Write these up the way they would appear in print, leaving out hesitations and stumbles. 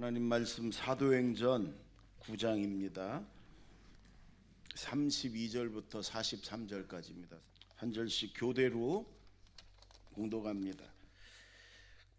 하나님 말씀 사도행전 9장입니다. 32절부터 43절까지입니다. 한 절씩 교대로 공독합니다.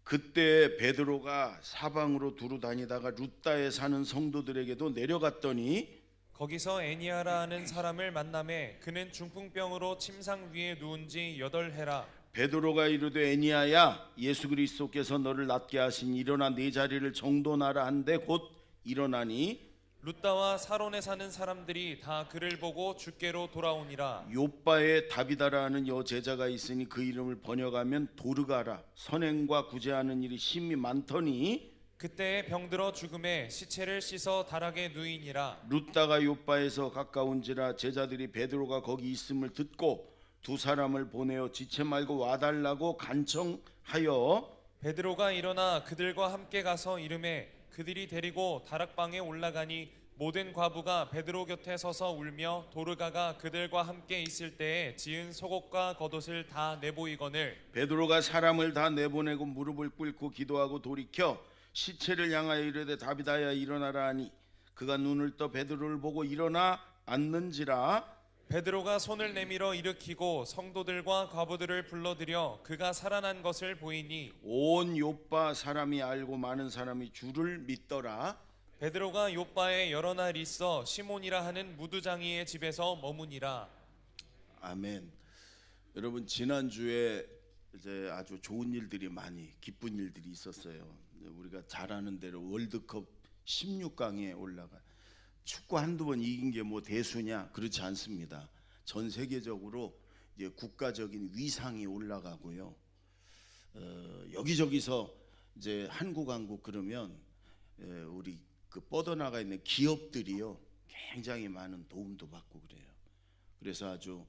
그때 베드로가 사방으로 두루 다니다가 룻다에 사는 성도들에게도 내려갔더니 거기서 애니아라 하는 사람을 만나매 그는 중풍병으로 침상 위에 누운 지 8해라. 베드로가 이르되 애니아야, 예수 그리스도께서 너를 낫게 하신 일어나 네 자리를 정돈하라 한데 곧 일어나니 룻다와 사론에 사는 사람들이 다 그를 보고 주께로 돌아오니라. 요빠에 다비다라 하는 여제자가 있으니 그 이름을 번역하면 도르가라. 선행과 구제하는 일이 심히 많더니 그때에 병들어 죽음에 시체를 씻어 다락에 누이니라. 룻다가 요빠에서 가까운지라 제자들이 베드로가 거기 있음을 듣고 두 사람을 보내어 지체 말고 와달라고 간청하여 베드로가 일어나 그들과 함께 가서 이르매 그들이 데리고 다락방에 올라가니 모든 과부가 베드로 곁에 서서 울며 도르가가 그들과 함께 있을 때에 지은 속옷과 겉옷을 다 내보이거늘 베드로가 사람을 다 내보내고 무릎을 꿇고 기도하고 돌이켜 시체를 향하여 이르되 다비다야 일어나라 하니 그가 눈을 떠 베드로를 보고 일어나 앉는지라. 베드로가 손을 내밀어 일으키고 성도들과 과부들을 불러들여 그가 살아난 것을 보이니 온 요빠 사람이 알고 많은 사람이 주를 믿더라. 베드로가 요빠에 여러 날 있어 시몬이라 하는 무두장이의 집에서 머무니라. 아멘. 여러분, 지난주에 이제 아주 좋은 일들이 많이, 기쁜 일들이 있었어요. 우리가 잘 아는 대로 월드컵 16강에 올라가 축구 한두 번 이긴 게 뭐 대수냐? 그렇지 않습니다. 전 세계적으로 이제 국가적인 위상이 올라가고요. 여기저기서 이제 한국 그러면 우리 그 뻗어나가 있는 기업들이요 굉장히 많은 도움도 받고 그래요. 그래서 아주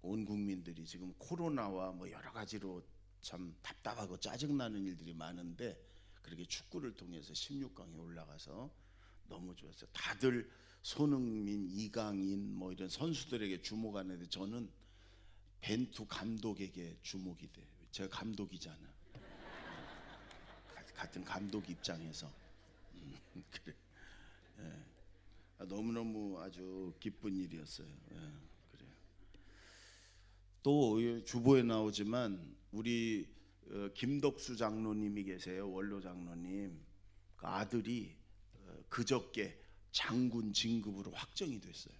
온 국민들이 지금 코로나와 뭐 여러 가지로 참 답답하고 짜증나는 일들이 많은데 그렇게 축구를 통해서 16강에 올라가서 너무 좋았어요. 다들 손흥민, 이강인 뭐 이런 선수들에게 주목하는데 저는 벤투 감독에게 주목이 돼요. 제가 감독이잖아. 같은 감독 입장에서 그래. 너무너무 아주 기쁜 일이었어요. 그래요. 또 주보에 나오지만 우리 김덕수 장로님이 계세요. 원로 장로님. 그 아들이 그저께 장군 진급으로 확정이 됐어요.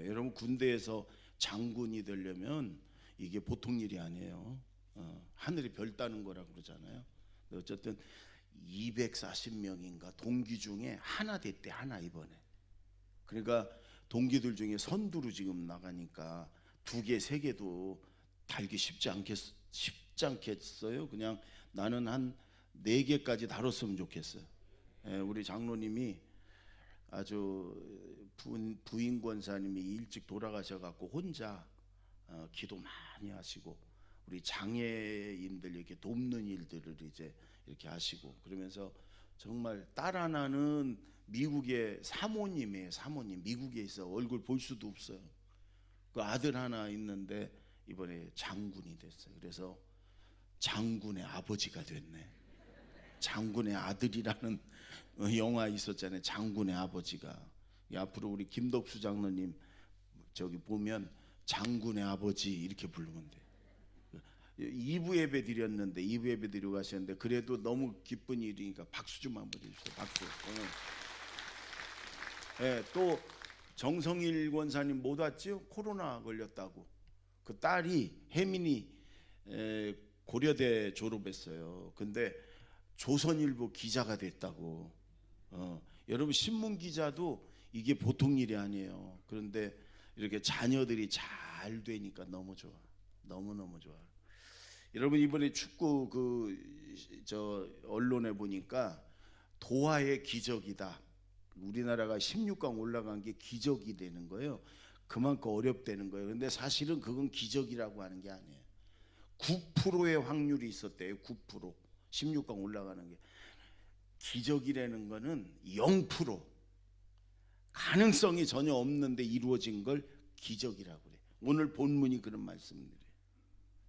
여러분, 군대에서 장군이 되려면 이게 보통 일이 아니에요. 하늘이 별 따는 거라고 그러잖아요. 어쨌든 240명인가 동기 중에 하나 됐대. 하나 이번에. 그러니까 동기들 중에 선두로 지금 나가니까 2개, 3개도 달기 쉽지 않겠어요. 그냥 나는 한 4개까지 다뤘으면 좋겠어요. 우리 장로님이 아주 부인 권사님이 일찍 돌아가셔갖고 혼자 기도 많이 하시고 우리 장애인들 이렇게 돕는 일들을 이제 이렇게 하시고 그러면서 정말 딸 하나는 미국의 사모님이에요. 사모님 미국에 있어 얼굴 볼 수도 없어요. 그 아들 하나 있는데 이번에 장군이 됐어요. 그래서 장군의 아버지가 됐네. 장군의 아들이라는 영화 있었잖아요. 장군의 아버지가. 앞으로 우리 김덕수 장로님 저기 보면 장군의 아버지 이렇게 부르면 돼. 2부 예배 드렸는데 2부 예배 드리고 가셨는데 그래도 너무 기쁜 일이니까 박수 좀 한번 해주세요. 박수. 또 정성일 권사님 못 왔죠? 코로나 걸렸다고. 그 딸이 혜민이 고려대 졸업했어요. 근데 조선일보 기자가 됐다고. 여러분, 신문 기자도 이게 보통 일이 아니에요. 그런데 이렇게 자녀들이 잘 되니까 너무 좋아. 너무너무 좋아. 여러분, 이번에 축구 저 언론에 보니까 도하의 기적이다. 우리나라가 16강 올라간 게 기적이 되는 거예요. 그만큼 어렵다는 거예요. 근데 사실은 그건 기적이라고 하는 게 아니에요. 9%의 확률이 있었대요. 9%. 16강 올라가는 게. 기적이라는 거는 0%. 가능성이 전혀 없는데 이루어진 걸 기적이라고 그래요. 오늘 본문이 그런 말씀들이에요.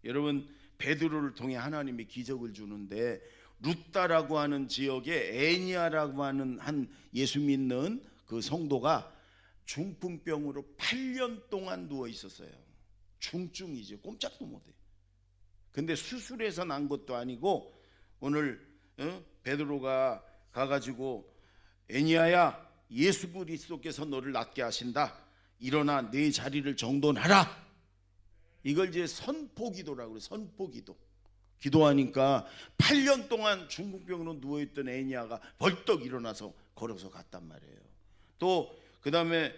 여러분, 베드로를 통해 하나님이 기적을 주는데 루따라고 하는 지역에 애니아라고 하는 한 예수 믿는 그 성도가 중풍병으로 8년 동안 누워 있었어요. 중증이죠. 꼼짝도 못해. 근데 수술해서 난 것도 아니고 오늘 베드로가 가가지고 애니아야, 예수 그리스도께서 너를 낫게 하신다. 일어나 내 자리를 정돈하라. 이걸 이제 선포기도라고 그래요. 선포기도. 기도하니까 8년 동안 중풍병으로 누워있던 애니아가 벌떡 일어나서 걸어서 갔단 말이에요. 또 그 다음에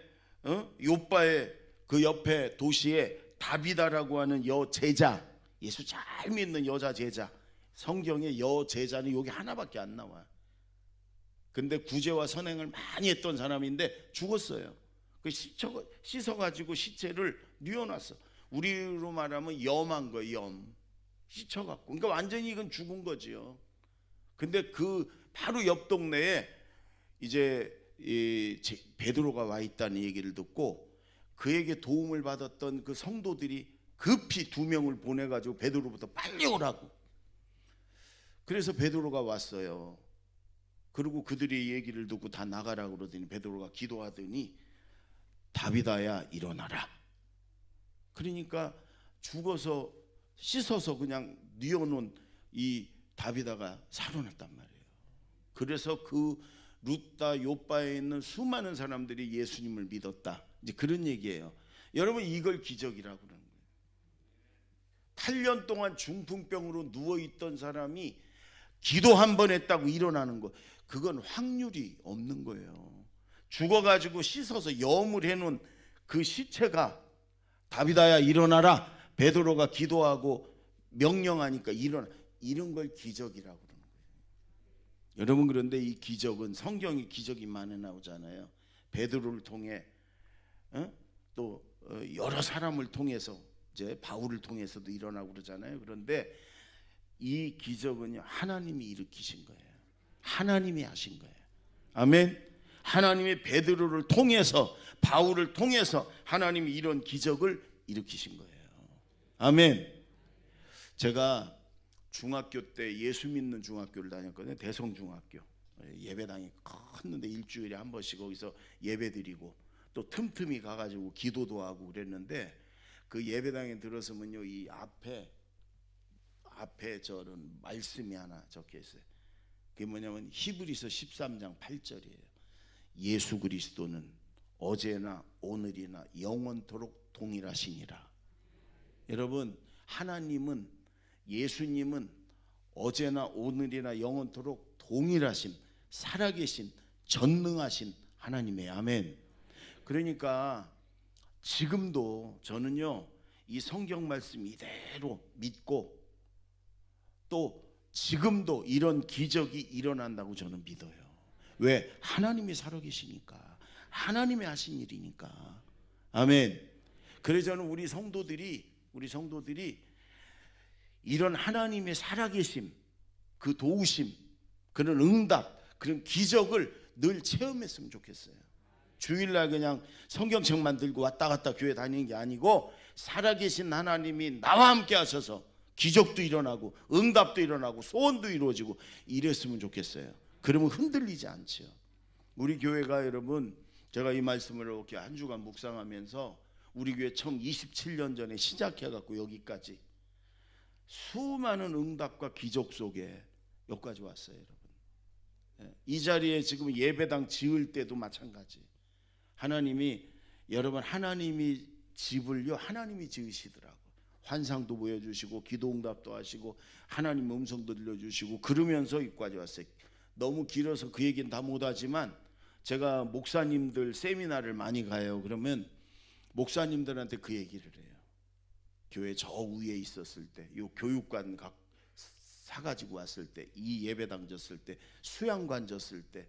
요빠의 그 옆에 도시에 다비다라고 하는 여제자, 예수 잘 믿는 여자 제자, 성경에 여제자는 여기 하나밖에 안 나와요. 근데 구제와 선행을 많이 했던 사람인데 죽었어요. 그 씻어가지고 시체를 뉘어놨어. 우리로 말하면 염한 거예요. 염. 씻어갖고. 그러니까 완전히 이건 죽은 거지요. 근데 그 바로 옆 동네에 이제 베드로가 와 있다는 얘기를 듣고 그에게 도움을 받았던 그 성도들이 급히 2명을 보내가지고 베드로부터 빨리 오라고. 그래서 베드로가 왔어요. 그리고 그들의 얘기를 듣고 다 나가라고 그러더니 베드로가 기도하더니 다비다야 일어나라. 그러니까 죽어서 씻어서 그냥 뉘어놓은 이 다비다가 살아났단 말이에요. 그래서 그 루따 요빠에 있는 수많은 사람들이 예수님을 믿었다. 이제 그런 얘기예요. 여러분, 이걸 기적이라고 그러는 거예요. 8년 동안 중풍병으로 누워있던 사람이 기도 한 번 했다고 일어나는 거, 그건 확률이 없는 거예요. 죽어가지고 씻어서 염을 해놓은 그 시체가 다비다야 일어나라, 베드로가 기도하고 명령하니까 일어나, 이런 걸 기적이라고 그러는 거예요. 여러분, 그런데 이 기적은 성경에 기적이 많이 나오잖아요. 베드로를 통해 또 여러 사람을 통해서, 이제 바울을 통해서도 일어나고 그러잖아요. 그런데 이 기적은요, 하나님이 일으키신 거예요. 하나님이 하신 거예요. 아멘. 하나님이 베드로를 통해서, 바울을 통해서 하나님이 이런 기적을 일으키신 거예요. 아멘. 제가 중학교 때 예수 믿는 중학교를 다녔거든요. 대성중학교. 예배당이 컸는데 일주일에 한 번씩 거기서 예배 드리고 또 틈틈이 가가지고 기도도 하고 그랬는데, 그 예배당에 들어서면요, 이 앞에 저런 말씀이 하나 적혀 있어요. 그게 뭐냐면 히브리서 13장 8절이에요. 예수 그리스도는 어제나 오늘이나 영원토록 동일하시니라. 여러분, 하나님은, 예수님은 어제나 오늘이나 영원토록 동일하신, 살아계신, 전능하신 하나님이에요. 아멘. 그러니까 지금도 저는요, 이 성경 말씀 이대로 믿고 또 지금도 이런 기적이 일어난다고 저는 믿어요. 왜? 하나님이 살아계시니까, 하나님이 하신 일이니까. 아멘. 그래서 저는 우리 성도들이 이런 하나님의 살아계심, 그 도우심, 그런 응답, 그런 기적을 늘 체험했으면 좋겠어요. 주일날 그냥 성경책만 들고 왔다 갔다 교회 다니는 게 아니고, 살아계신 하나님이 나와 함께 하셔서 기적도 일어나고 응답도 일어나고 소원도 이루어지고 이랬으면 좋겠어요. 그러면 흔들리지 않죠. 우리 교회가, 여러분, 제가 이 말씀을 이렇게 한 주간 묵상하면서 우리 교회 처음 27년 전에 시작해갖고 여기까지 수많은 응답과 기적 속에 여기까지 왔어요. 여러분, 이 자리에 지금 예배당 지을 때도 마찬가지. 하나님이, 여러분, 하나님이 집을요, 하나님이 지으시더라고. 환상도 보여주시고 기도응답도 하시고 하나님 음성도 들려주시고, 그러면서 여기까지 왔어요. 너무 길어서 그 얘기는 다 못하지만, 제가 목사님들 세미나를 많이 가요. 그러면 목사님들한테 그 얘기를 해요. 교회 저 위에 있었을 때, 요 교육관 각 사가지고 왔을 때, 이 예배당 졌을 때, 수양관 졌을 때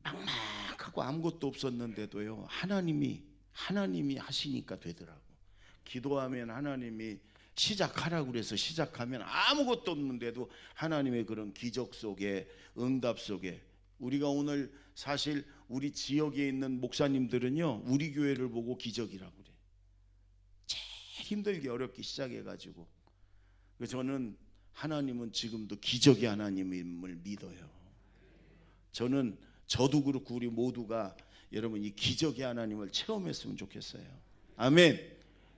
막막하고 아무것도 없었는데도요, 하나님이 하시니까 되더라고. 기도하면 하나님이 시작하라고 그래서 시작하면 아무것도 없는데도 하나님의 그런 기적 속에, 응답 속에, 우리가 오늘 사실 우리 지역에 있는 목사님들은요, 우리 교회를 보고 기적이라고 그래. 제일 힘들게 어렵게 시작해가지고. 저는 하나님은 지금도 기적의 하나님임을 믿어요. 저도 그렇고 우리 모두가 여러분 이 기적의 하나님을 체험했으면 좋겠어요. 아멘.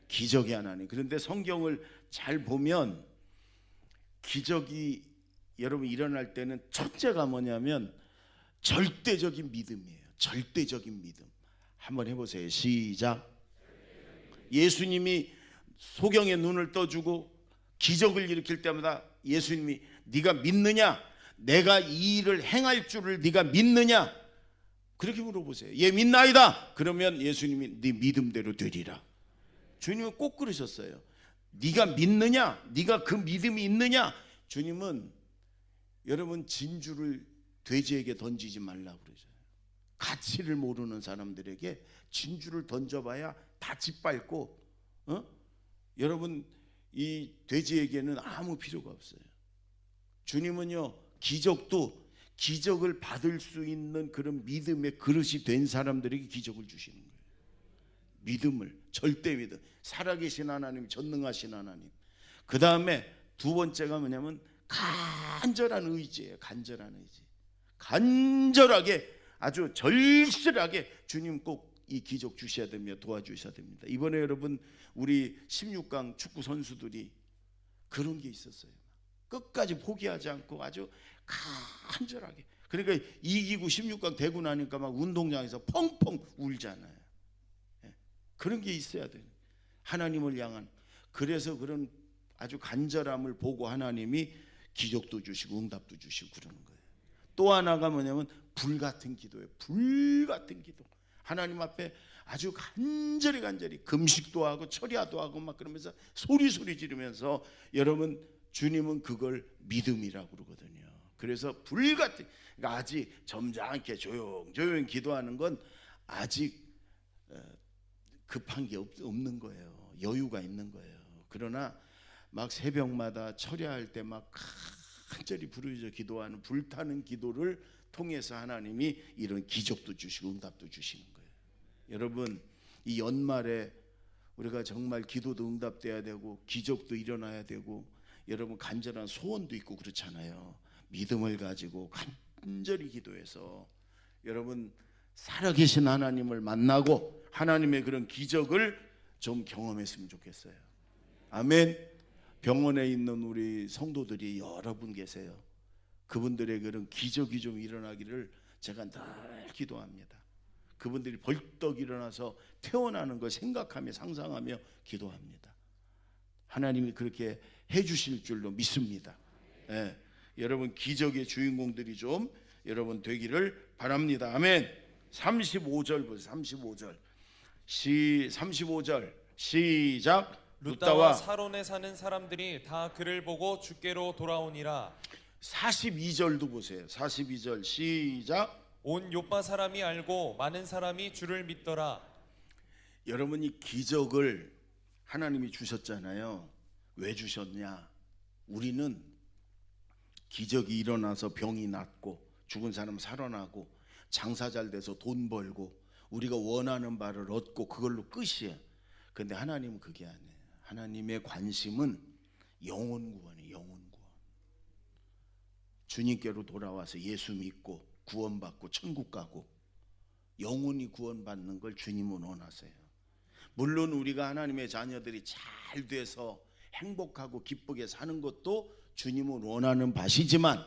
기적의 하나님. 그런데 성경을 잘 보면 기적이 여러분 일어날 때는 첫째가 뭐냐면 절대적인 믿음이에요. 절대적인 믿음. 한번 해보세요. 시작. 예수님이 소경의 눈을 떠주고 기적을 일으킬 때마다 예수님이 네가 믿느냐? 내가 이 일을 행할 줄을 네가 믿느냐? 그렇게 물어보세요. 예, 믿나이다. 그러면 예수님이 네 믿음대로 되리라. 주님은 꼭 그러셨어요. 네가 믿느냐? 네가 그 믿음이 있느냐? 주님은 여러분 진주를 돼지에게 던지지 말라고 그러죠. 가치를 모르는 사람들에게 진주를 던져봐야 다 짓밟고 여러분 이 돼지에게는 아무 필요가 없어요. 주님은요 기적도 기적을 받을 수 있는 그런 믿음의 그릇이 된 사람들에게 기적을 주시는 거예요. 믿음을, 절대 믿음, 살아계신 하나님, 전능하신 하나님. 그 다음에 두 번째가 뭐냐면 간절한 의지예요. 간절한 의지. 간절하게 아주 절실하게 주님 꼭 이 기적 주셔야 됩니다. 도와주셔야 됩니다. 이번에 여러분 우리 16강 축구 선수들이 그런 게 있었어요. 끝까지 포기하지 않고 아주 간절하게. 그러니까 이기고 16강 되고 나니까 막 운동장에서 펑펑 울잖아요. 그런 게 있어야 돼요. 하나님을 향한. 그래서 그런 아주 간절함을 보고 하나님이 기적도 주시고 응답도 주시고 그러는 거예요. 또 하나가 뭐냐면 불같은 기도예요. 불같은 기도. 하나님 앞에 아주 간절히 금식도 하고 철야도 하고 막 그러면서 소리 지르면서 여러분 주님은 그걸 믿음이라고 그러거든요. 그래서 불같은, 그러니까 아직 점잖게 조용히 기도하는 건 아직 급한 게 없는 거예요. 여유가 있는 거예요. 그러나 막 새벽마다 철야할 때 막 간절히 부르짖어 기도하는 불타는 기도를 통해서 하나님이 이런 기적도 주시고 응답도 주시는 거예요. 여러분 이 연말에 우리가 정말 기도도 응답돼야 되고 기적도 일어나야 되고 여러분 간절한 소원도 있고 그렇잖아요. 믿음을 가지고 간절히 기도해서 여러분 살아계신 하나님을 만나고 하나님의 그런 기적을 좀 경험했으면 좋겠어요. 아멘. 병원에 있는 우리 성도들이 여러분 계세요. 그분들의 그런 기적이 좀 일어나기를 제가 늘 기도합니다. 그분들이 벌떡 일어나서 태어나는 걸 생각하며 상상하며 기도합니다. 하나님이 그렇게 해주실 줄로 믿습니다. 예, 여러분 기적의 주인공들이 좀 여러분 되기를 바랍니다. 아멘. 35절 보세요. 35절 시작. 루다와 사론에 사는 사람들이 다 그를 보고 주께로 돌아오니라. 42절도 보세요. 42절 시작. 온 요파 사람이 알고 많은 사람이 주를 믿더라. 여러분이 기적을 하나님이 주셨잖아요. 왜 주셨냐? 우리는 기적이 일어나서 병이 낫고 죽은 사람 살아나고 장사 잘 돼서 돈 벌고 우리가 원하는 바를 얻고 그걸로 끝이에요. 근데 하나님은 그게 아니에요. 하나님의 관심은 영혼 구원이에요. 영혼 구원. 주님께로 돌아와서 예수 믿고 구원받고 천국 가고 영혼이 구원받는 걸 주님은 원하세요. 물론 우리가 하나님의 자녀들이 잘 돼서 행복하고 기쁘게 사는 것도 주님은 원하는 바시지만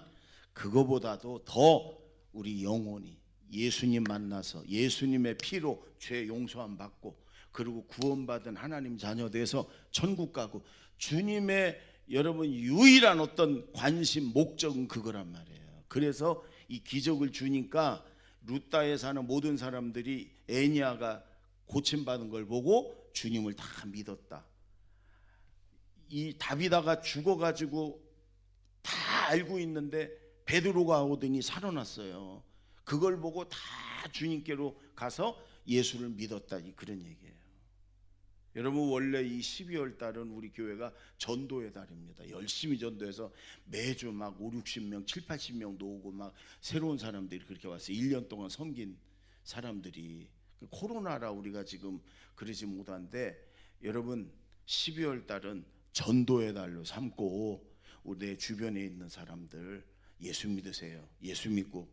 그거보다도 더 우리 영혼이 예수님 만나서 예수님의 피로 죄 용서함 받고 그리고 구원받은 하나님 자녀 돼서 천국 가고 주님의 여러분 유일한 어떤 관심 목적은 그거란 말이에요. 그래서 이 기적을 주니까 루다에 사는 모든 사람들이 애니아가 고침받은 걸 보고 주님을 다 믿었다. 이 다비다가 죽어가지고 다 알고 있는데 베드로가 오더니 살아났어요. 그걸 보고 다 주님께로 가서 예수를 믿었다. 그런 얘기예요. 여러분 원래 이 12월 달은 우리 교회가 전도의 달입니다. 열심히 전도해서 매주 막 5, 60명, 7, 80명도 오고 막 새로운 사람들이 그렇게 왔어요. 1년 동안 섬긴 사람들이. 코로나라 우리가 지금 그러지 못한데 여러분 12월 달은 전도의 달로 삼고 우리 내 주변에 있는 사람들 예수 믿으세요. 예수 믿고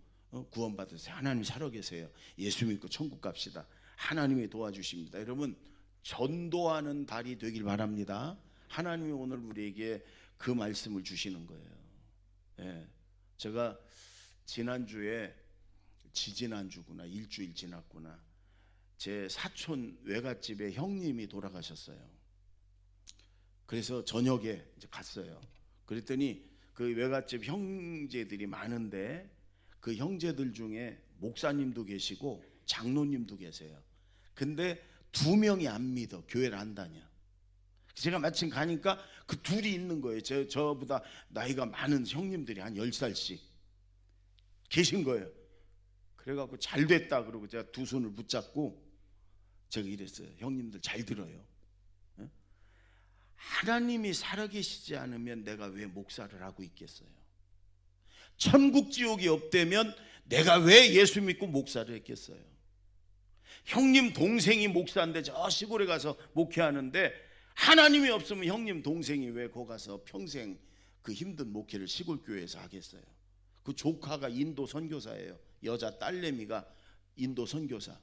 구원받으세요. 하나님 살아계세요. 예수 믿고 천국 갑시다. 하나님이 도와주십니다. 여러분, 전도하는 달이 되길 바랍니다. 하나님이 오늘 우리에게 그 말씀을 주시는 거예요. 예. 제가 지난주에 지지난주구나, 일주일 지났구나, 제 사촌 외갓집에 형님이 돌아가셨어요. 그래서 저녁에 이제 갔어요. 그랬더니 그 외갓집 형제들이 많은데 그 형제들 중에 목사님도 계시고 장로님도 계세요. 근데 2명이 안 믿어. 교회를 안 다녀. 제가 마침 가니까 그 둘이 있는 거예요. 저보다 나이가 많은 형님들이 한 10살씩 계신 거예요. 그래갖고 잘 됐다 그러고 제가 두 손을 붙잡고 제가 이랬어요. 형님들 잘 들어요. 하나님이 살아계시지 않으면 내가 왜 목사를 하고 있겠어요? 천국 지옥이 없다면 내가 왜 예수 믿고 목사를 했겠어요? 형님 동생이 목사인데 저 시골에 가서 목회하는데 하나님이 없으면 형님 동생이 왜 거기 가서 평생 그 힘든 목회를 시골 교회에서 하겠어요? 그 조카가 인도 선교사예요. 여자 딸내미가 인도 선교사.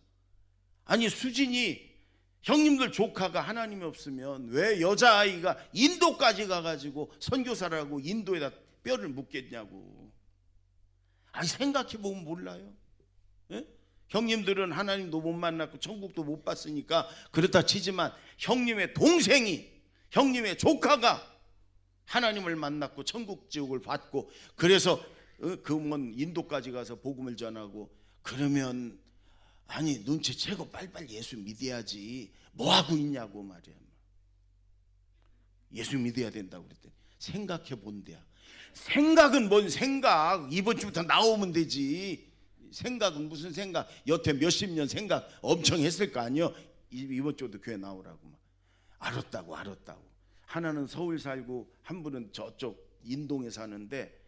아니 수진이 형님들 조카가 하나님이 없으면 왜 여자아이가 인도까지 가가지고 선교사라고 인도에다 뼈를 묻겠냐고. 아니 생각해보면 몰라요. 예? 형님들은 하나님도 못 만났고 천국도 못 봤으니까 그렇다 치지만 형님의 동생이, 형님의 조카가 하나님을 만났고 천국 지옥을 받고 그래서 그먼 인도까지 가서 복음을 전하고 그러면 아니 눈치채고 빨리빨리 예수 믿어야지 뭐 하고 있냐고 말이야. 예수 믿어야 된다고 그랬더니 생각해 본대야. 생각은 뭔 생각? 이번 주부터 나오면 되지. 생각은 무슨 생각? 여태 몇십 년 생각 엄청 했을 거 아니요. 이번 주도 교회 나오라고 막. 알았다고. 하나는 서울 살고 한 분은 저쪽 인동에 사는데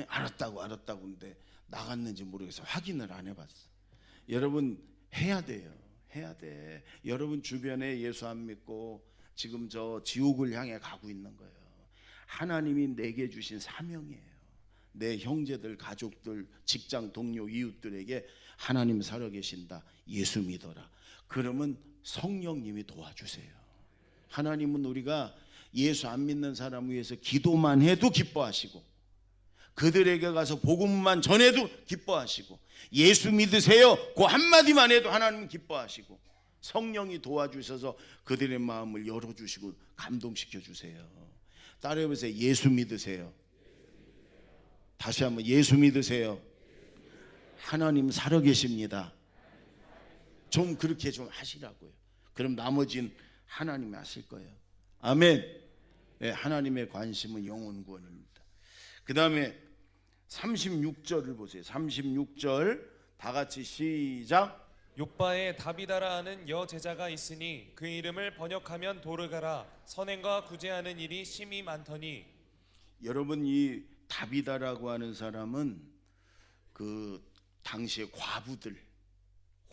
알았다고 근데 나갔는지 모르겠어. 확인을 안 해봤어. 여러분 해야 돼요. 해야 돼. 여러분 주변에 예수 안 믿고 지금 저 지옥을 향해 가고 있는 거예요. 하나님이 내게 주신 사명이에요. 내 형제들, 가족들, 직장 동료, 이웃들에게 하나님 살아계신다. 예수 믿어라. 그러면 성령님이 도와주세요. 하나님은 우리가 예수 안 믿는 사람 위해서 기도만 해도 기뻐하시고 그들에게 가서 복음만 전해도 기뻐하시고 예수 믿으세요 그 한마디만 해도 하나님 기뻐하시고 성령이 도와주셔서 그들의 마음을 열어주시고 감동시켜 주세요. 따라해보세요. 예수 믿으세요. 다시 한번 예수 믿으세요. 하나님 살아계십니다. 좀 그렇게 좀 하시라고요. 그럼 나머지는 하나님이 하실 거예요. 아멘. 네, 하나님의 관심은 영혼 구원입니다. 그 다음에 36절을 보세요. 36절 다 같이 시작. 욥바에 다비다라 하는 여제자가 있으니 그 이름을 번역하면 도르가라. 선행과 구제하는 일이 심히 많더니. 여러분 이 다비다라고 하는 사람은 그 당시의 과부들,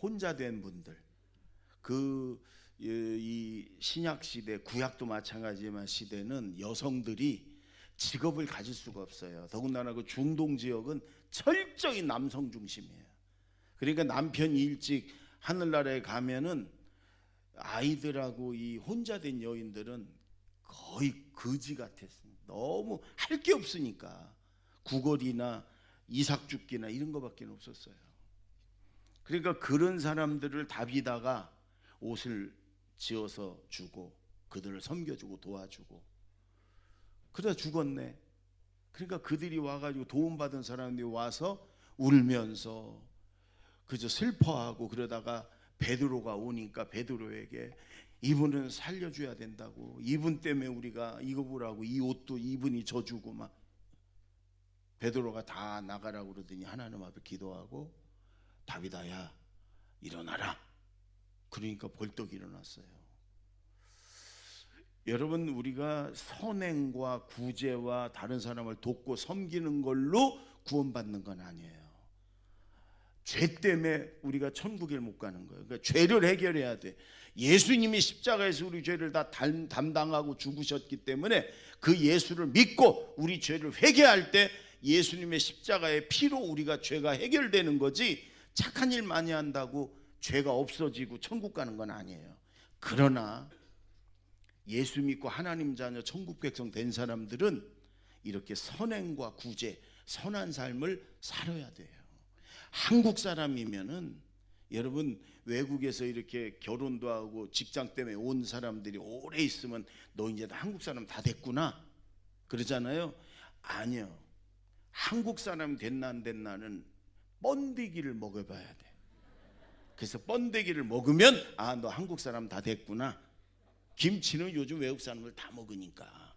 혼자 된 분들, 이 신약 시대, 구약도 마찬가지지만 시대는 여성들이 직업을 가질 수가 없어요. 더군다나 그 중동 지역은 철저히 남성 중심이에요. 그러니까 남편이 일찍 하늘나라에 가면은 아이들하고 이 혼자 된 여인들은 거의 거지 같았습니다. 너무 할 게 없으니까 구걸이나 이삭죽기나 이런 거밖에 없었어요. 그러니까 그런 사람들을 다비다가 옷을 지어서 주고 그들을 섬겨주고 도와주고 그러다 죽었네. 그러니까 그들이 와가지고 도움받은 사람들이 와서 울면서 그저 슬퍼하고 그러다가 베드로가 오니까 베드로에게 이분은 살려줘야 된다고, 이분 때문에 우리가 이거 보라고, 이 옷도 이분이 져주고 막. 베드로가 다 나가라고 그러더니 하나님 앞에 기도하고 다비다야 일어나라. 그러니까 벌떡 일어났어요. 여러분 우리가 선행과 구제와 다른 사람을 돕고 섬기는 걸로 구원받는 건 아니에요. 죄 때문에 우리가 천국에 못 가는 거예요. 그러니까 죄를 해결해야 돼. 예수님이 십자가에서 우리 죄를 다 담당하고 죽으셨기 때문에 그 예수를 믿고 우리 죄를 회개할 때 예수님의 십자가의 피로 우리가 죄가 해결되는 거지, 착한 일 많이 한다고 죄가 없어지고 천국 가는 건 아니에요. 그러나 예수 믿고 하나님 자녀 천국 백성 된 사람들은 이렇게 선행과 구제, 선한 삶을 살아야 돼요. 한국 사람이면은, 여러분 외국에서 이렇게 결혼도 하고 직장 때문에 온 사람들이 오래 있으면 너 이제 한국 사람 다 됐구나 그러잖아요. 아니요. 한국 사람이 됐나 안 됐나는 번데기를 먹어봐야 돼. 그래서 번데기를 먹으면 아, 너 한국 사람 다 됐구나. 김치는 요즘 외국 사람들 다 먹으니까,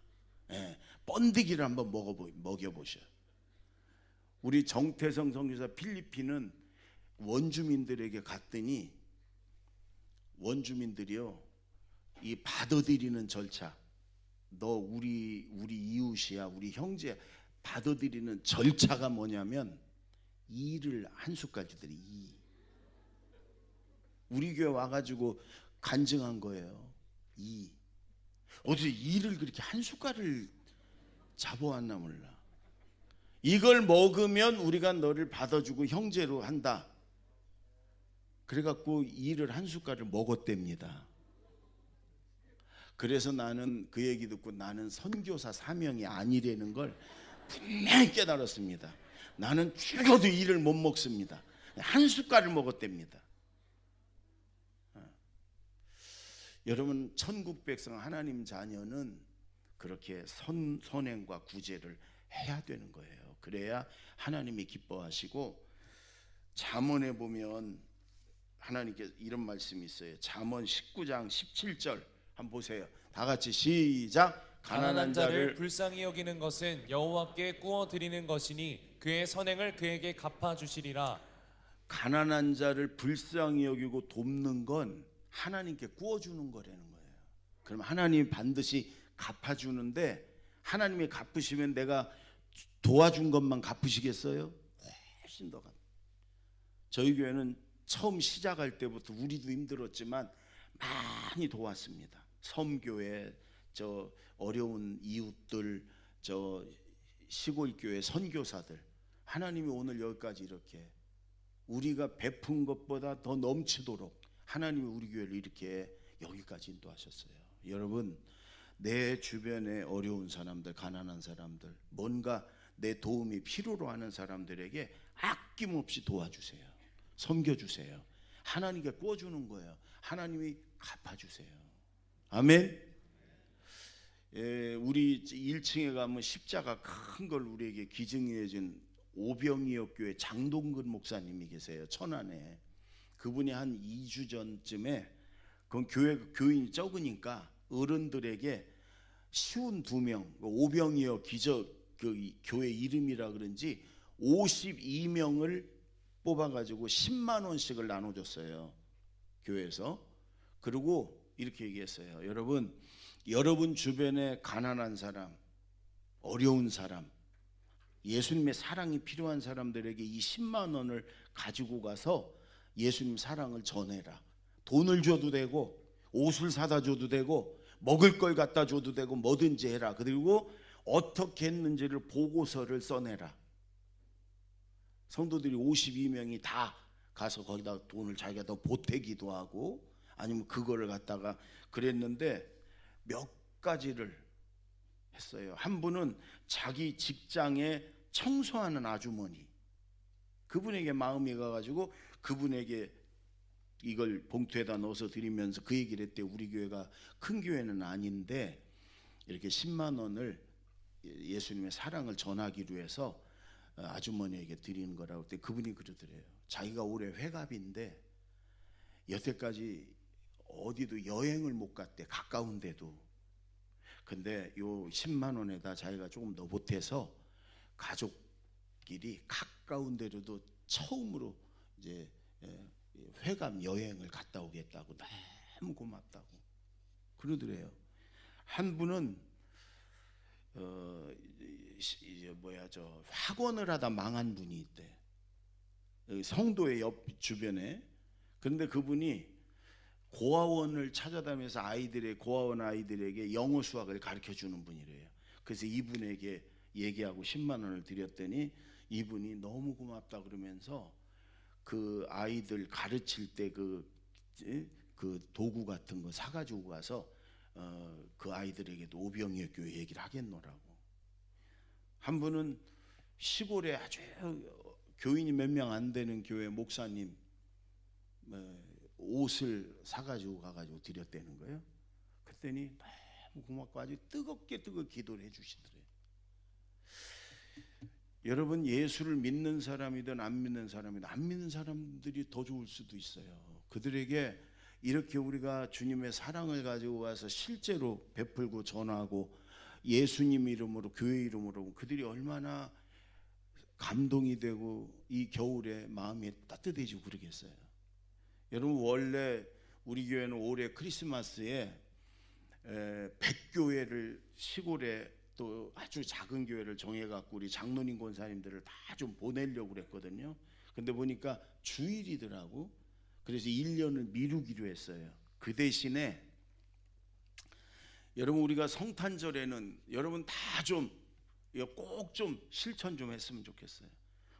예, 번데기를 한번 먹여보셔. 우리 정태성 선교사 필리핀은 원주민들에게 갔더니 원주민들이요, 이 받아들이는 절차, 너 우리 이웃이야, 우리 형제야, 받아들이는 절차가 뭐냐면 이를 한 숟갈 주더래. 이. 우리 교회 와가지고 간증한 거예요. 이. 어디서 이를 그렇게 한 숟갈을 잡아왔나 몰라. 이걸 먹으면 우리가 너를 받아주고 형제로 한다. 그래갖고 이를 한 숟갈을 먹었답니다. 그래서 나는 그 얘기 듣고 나는 선교사 사명이 아니라는 걸 분명히 깨달았습니다. 나는 죽어도 이를 못 먹습니다. 한 숟갈을 먹었답니다. 여러분, 천국 백성 하나님 자녀는 그렇게 선행과 구제를 해야 되는 거예요. 그래야 하나님이 기뻐하시고, 잠언에 보면 하나님께서 이런 말씀이 있어요. 잠언 19장 17절 한번 보세요. 다 같이 시작. 가난한 자를 불쌍히 여기는 것은 여호와께 구워 드리는 것이니 그의 선행을 그에게 갚아 주시리라. 가난한 자를 불쌍히 여기고 돕는 건 하나님께 구워주는 거라는 거예요. 그럼 하나님이 반드시 갚아주는데, 하나님이 갚으시면 내가 도와준 것만 갚으시겠어요? 훨씬 더 갚. 저희 교회는 처음 시작할 때부터 우리도 힘들었지만 많이 도왔습니다. 섬교회, 저 어려운 이웃들, 저 시골 교회 선교사들, 하나님이 오늘 여기까지 이렇게 우리가 베푼 것보다 더 넘치도록 하나님이 우리 교회를 이렇게 여기까지 인도하셨어요. 여러분, 내 주변에 어려운 사람들, 가난한 사람들, 뭔가 내 도움이 필요로 하는 사람들에게 아낌없이 도와주세요. 섬겨주세요. 하나님께 구워주는 거예요. 하나님이 갚아주세요. 아멘. 예, 우리 1층에 가면 십자가 큰 걸 우리에게 기증해 준 오병이어 교회 장동근 목사님이 계세요. 천안에. 그분이 한 2주 전쯤에, 그 교인이 적으니까 어른들에게 쉬운 2명, 오병이어 그 교회 이름이라 그런지 52명을 뽑아가지고 10만 원씩을 나눠줬어요, 교회에서. 그리고 이렇게 얘기했어요. 여러분 주변에 가난한 사람, 어려운 사람, 예수님의 사랑이 필요한 사람들에게 이 10만 원을 가지고 가서 예수님 사랑을 전해라. 돈을 줘도 되고, 옷을 사다 줘도 되고, 먹을 걸 갖다 줘도 되고, 뭐든지 해라. 그리고 어떻게 했는지를 보고서를 써내라. 성도들이 52명이 다 가서 거기다 돈을 자기가 더 보태기도 하고, 아니면 그거를 갖다가 그랬는데 몇 가지를 했어요. 한 분은 자기 직장에 청소하는 아주머니, 그분에게 마음이 가가지고 그분에게 이걸 봉투에다 넣어서 드리면서 그 얘기를 했대요. 우리 교회가 큰 교회는 아닌데 이렇게 10만 원을 예수님의 사랑을 전하기 위해서 아주머니에게 드리는 거라고 했더니 그분이 그러더래요. 자기가 올해 회갑인데 여태까지 어디도 여행을 못 갔대, 가까운데도. 근데 요 10만 원에다 자기가 조금 더 보태서 가족끼리 가까운 데로도 처음으로 이제 회감 여행을 갔다 오겠다고, 너무 고맙다고 그러더래요. 한 분은 학원을 하다 망한 분이 있대. 성도의 옆 주변에. 그런데 그분이 고아원을 찾아다니면서 고아원 아이들에게 영어 수학을 가르쳐 주는 분이래요. 그래서 이분에게 얘기하고 10만 원을 드렸더니 이분이 너무 고맙다 그러면서 그 아이들 가르칠 때 그 도구 같은 거 사가지고 가서 그 아이들에게도 오병이어 교회 얘기를 하겠노라고. 한 분은 시골에 아주 교인이 몇 명 안 되는 교회 목사님 옷을 사가지고 가가지고 드렸다는 거예요. 그랬더니 너무 고맙고 아주 뜨겁게 기도를 해주시더래요. 여러분, 예수를 믿는 사람이든 안 믿는 사람이든 안 믿는 사람들이 더 좋을 수도 있어요. 그들에게 이렇게 우리가 주님의 사랑을 가지고 와서 실제로 베풀고 전하고 예수님 이름으로 교회 이름으로 그들이 얼마나 감동이 되고 이 겨울에 마음이 따뜻해지고 그러겠어요. 여러분, 원래 우리 교회는 올해 크리스마스에 100교회를 시골에 또 아주 작은 교회를 정해갖고 우리 장로님 권사님들을 다 좀 보내려고 그랬거든요. 근데 보니까 주일이더라고. 그래서 1년을 미루기로 했어요. 그 대신에 여러분, 우리가 성탄절에는 여러분 다 좀 꼭 좀 실천 좀 했으면 좋겠어요.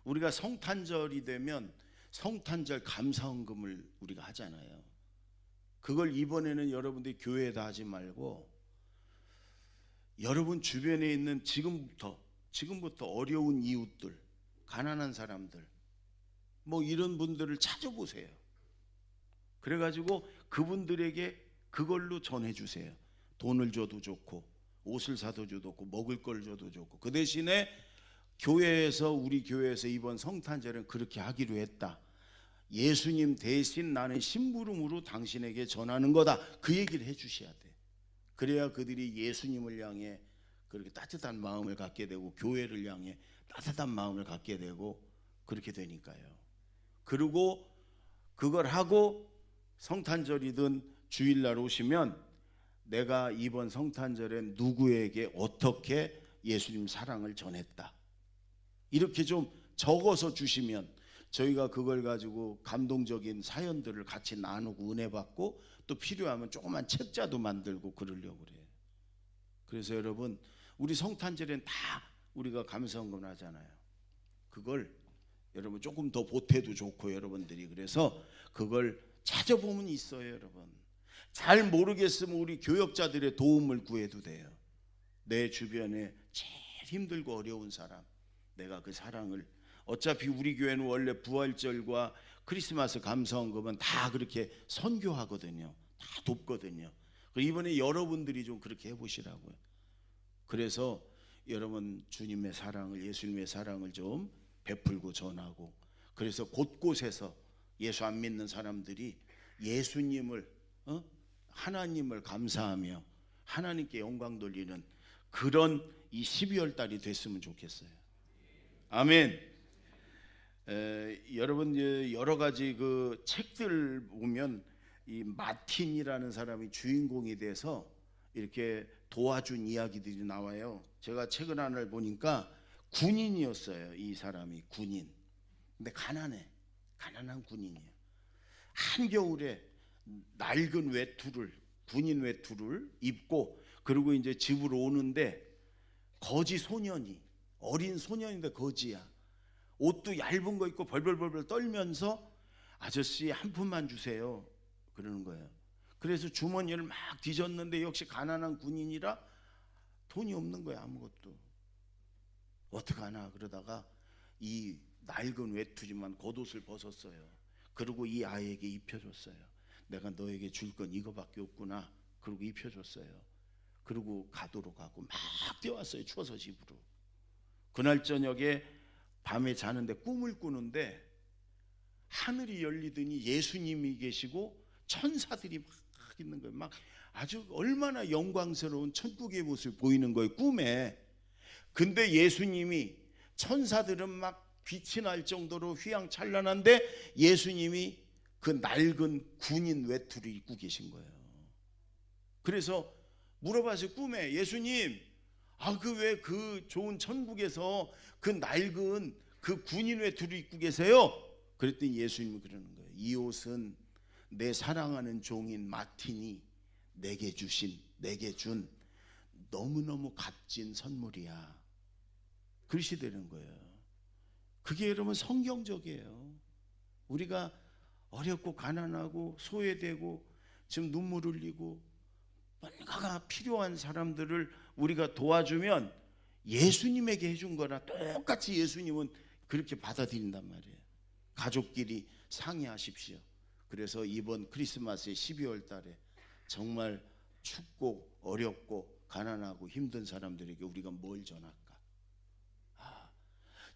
우리가 성탄절이 되면 성탄절 감사헌금을 우리가 하잖아요. 그걸 이번에는 여러분들이 교회에다 하지 말고 여러분 주변에 있는 지금부터 어려운 이웃들, 가난한 사람들, 뭐 이런 분들을 찾아보세요. 그래가지고 그분들에게 그걸로 전해주세요. 돈을 줘도 좋고 옷을 사도 줘도 좋고 먹을 걸 줘도 좋고. 그 대신에 우리 교회에서 이번 성탄절은 그렇게 하기로 했다. 예수님 대신 나는 심부름으로 당신에게 전하는 거다. 그 얘기를 해주셔야 돼. 그래야 그들이 예수님을 향해 그렇게 따뜻한 마음을 갖게 되고 교회를 향해 따뜻한 마음을 갖게 되고 그렇게 되니까요. 그리고 그걸 하고 성탄절이든 주일날 오시면 내가 이번 성탄절에 누구에게 어떻게 예수님 사랑을 전했다, 이렇게 좀 적어서 주시면 저희가 그걸 가지고 감동적인 사연들을 같이 나누고 은혜 받고 또 필요하면 조그만 책자도 만들고 그러려고 그래요. 그래서 여러분, 우리 성탄절엔 다 우리가 감사헌금 하잖아요. 그걸 여러분 조금 더 보태도 좋고 여러분들이 그래서 그걸 찾아보면 있어요. 여러분 잘 모르겠으면 우리 교역자들의 도움을 구해도 돼요. 내 주변에 제일 힘들고 어려운 사람, 내가 그 사랑을, 어차피 우리 교회는 원래 부활절과 크리스마스 감사헌금은 다 그렇게 선교하거든요. 다 돕거든요. 이번에 여러분들이 좀 그렇게 해보시라고요. 그래서 여러분 주님의 사랑을, 예수님의 사랑을 좀 베풀고 전하고, 그래서 곳곳에서 예수 안 믿는 사람들이 예수님을 하나님을 감사하며 하나님께 영광 돌리는 그런 이 12월 달이 됐으면 좋겠어요. 아멘. 여러분 여러 가지 그 책들 보면 이 마틴이라는 사람이 주인공이 돼서 이렇게 도와준 이야기들이 나와요. 제가 책을 하나를 보니까 군인이었어요. 이 사람이 군인. 근데 가난한 군인이에요. 한겨울에 낡은 외투를, 군인 외투를 입고, 그리고 이제 집으로 오는데 거지 소년이, 어린 소년인데 거지야. 옷도 얇은 거 입고 벌벌벌 떨면서 아저씨 한 푼만 주세요 그러는 거예요. 그래서 주머니를 막 뒤졌는데 역시 가난한 군인이라 돈이 없는 거야. 아무것도. 어떡하나 그러다가 이 낡은 외투지만 겉옷을 벗었어요. 그리고 이 아이에게 입혀줬어요. 내가 너에게 줄 건 이거밖에 없구나. 그리고 입혀줬어요. 그리고 가도록 하고 막 뛰어왔어요. 추워서 집으로. 그날 저녁에 밤에 자는데 꿈을 꾸는데 하늘이 열리더니 예수님이 계시고 천사들이 막 있는 거예요. 막 아주 얼마나 영광스러운 천국의 모습이 보이는 거예요, 꿈에. 근데 예수님이, 천사들은 막 빛이 날 정도로 휘황찬란한데 예수님이 그 낡은 군인 외투를 입고 계신 거예요. 그래서 물어봤어요, 꿈에. 예수님, 왜 그 좋은 천국에서 그 낡은 그 군인 외투를 입고 계세요? 그랬더니 예수님이 그러는 거예요. 이 옷은 내 사랑하는 종인 마틴이 내게 준 너무너무 값진 선물이야. 그릇이 되는 거예요. 그게 여러분 성경적이에요. 우리가 어렵고 가난하고 소외되고 지금 눈물 흘리고 뭔가가 필요한 사람들을 우리가 도와주면 예수님에게 해준 거나 똑같이 예수님은 그렇게 받아들인단 말이에요. 가족끼리 상의하십시오. 그래서 이번 크리스마스의 12월 달에 정말 춥고 어렵고 가난하고 힘든 사람들에게 우리가 뭘 전할까?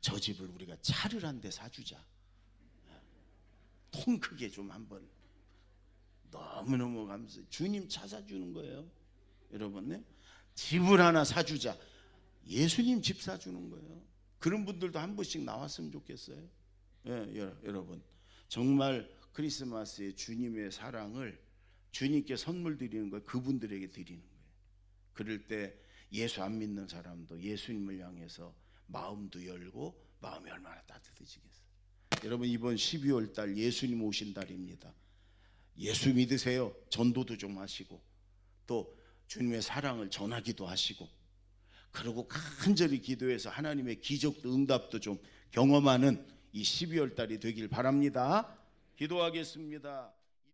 저 집을 우리가 차를 한 대 사주자. 통 크게 좀 한번. 너무너무 감사해요. 주님 차 사주는 거예요. 여러분, 네? 집을 하나 사주자. 예수님 집 사주는 거예요. 그런 분들도 한 번씩 나왔으면 좋겠어요. 예, 여러분, 정말 크리스마스에 주님의 사랑을 주님께 선물 드리는 거예요. 그분들에게 드리는 거예요. 그럴 때 예수 안 믿는 사람도 예수님을 향해서 마음도 열고 마음이 얼마나 따뜻해지겠어요. 여러분, 이번 12월 달 예수님 오신 달입니다. 예수 믿으세요. 전도도 좀 하시고 또 주님의 사랑을 전하기도 하시고, 그리고 간절히 기도해서 하나님의 기적도 응답도 좀 경험하는 이 12월 달이 되길 바랍니다. 기도하겠습니다.